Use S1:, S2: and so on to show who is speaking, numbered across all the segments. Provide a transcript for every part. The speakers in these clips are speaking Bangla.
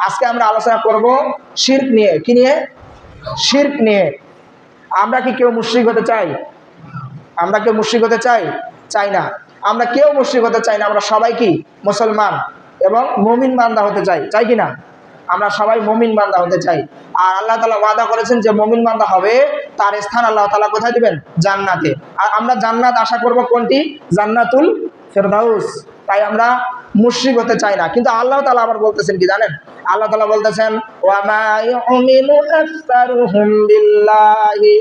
S1: আজকে আমরা আলোচনা করব শিরক নিয়ে। কি নিয়ে? শিরক নিয়ে। আমরা কি কেউ মুশরিক হতে চাই? আমরা কেউ মুশরিক হতে চাই? চাই না। আমরা কেউ মুশরিক হতে চাই না। আমরা সবাই কি মুসলমান এবং মুমিন বান্দা হতে চাই, চাই কি না? আমরা সবাই মুমিন বান্দা হতে চাই। আর আল্লাহ তাআলা ওয়াদা করেছেন যে মুমিন বান্দা হবে তার স্থান আল্লাহ তাআলা কোথায় দিবেন? জান্নাতে। আর আমরা জান্নাত আশা করব কোনটি? জান্নাতুল ফেরদাউস। তাই আমরা মুশরিক হতে চাই না। কিন্তু আল্লাহ তাআলা আবার বলতেছেন কি জানেন? আল্লাহ তাআলা বলতেছেন ওয়া মা ইউমিনু আকসারুহুম বিল্লাহি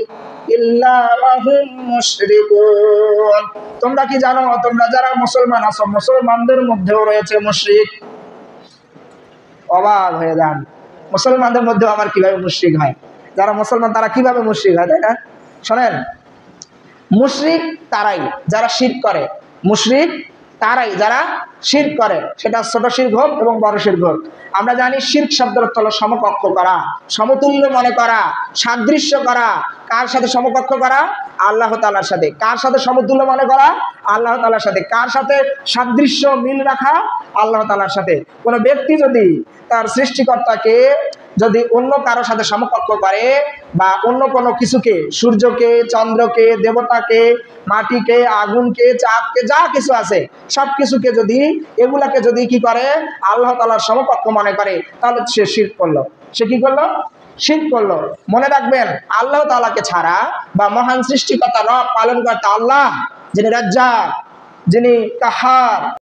S1: ইল্লা ওয়া হুম মুশরিকুন। তোমরা কি জানো, তোমরা যারা মুসলমান আছো, মুসলমানদের মধ্যেও রয়েছে মুশরিক। অবাক হয়ে যান, মুসলমানদের মধ্যেও আবার কিভাবে মুশরিক হয়? যারা মুসলমান তারা কিভাবে মুশরিক হয়, তাই না? শোনেন, মুশরিক তারাই যারা শিরক করে। মুশরিক তারাই যারা শিরক করে, সেটা ছোট শিরক হোক এবং বড় শিরক হোক। আমরা জানি শিরক শব্দের অর্থ হলো সমকক্ষ করা, সমতুল্য মনে করা, সাদৃশ্য করা। কার সাথে সমকক্ষ করা? আল্লাহ তাআলার সাথে। কার সাথে সমতুল্য মনে করা? আল্লাহ তাআলার সাথে। কার সাথে সাদৃশ্য মিল রাখা? আল্লাহ তাআলার সাথে। কোনো ব্যক্তি যদি তার সৃষ্টিকর্তাকে যদি অন্য কারোর সাথে সমকক্ষ করে বা অন্য কোনো কিছুকে, সূর্যকে, চন্দ্রকে, দেবতাকে, মাটিকে, আগুনকে, চাঁদকে, যা কিছু আছে সব কিছুকে যদি, এগুলাকে যদি কি করে আল্লাহ তাআলার সমকক্ষ মনে করে, তাহলে সে শিরক করলো। সে কি করলো? শিরক করলো। মনে রাখবেন, আল্লাহ তাআলাকে ছাড়া বা মহান সৃষ্টিকর্তা রব পালনকর্তা আল্লাহ, যিনি রাজ্জাক, যিনি কাহার,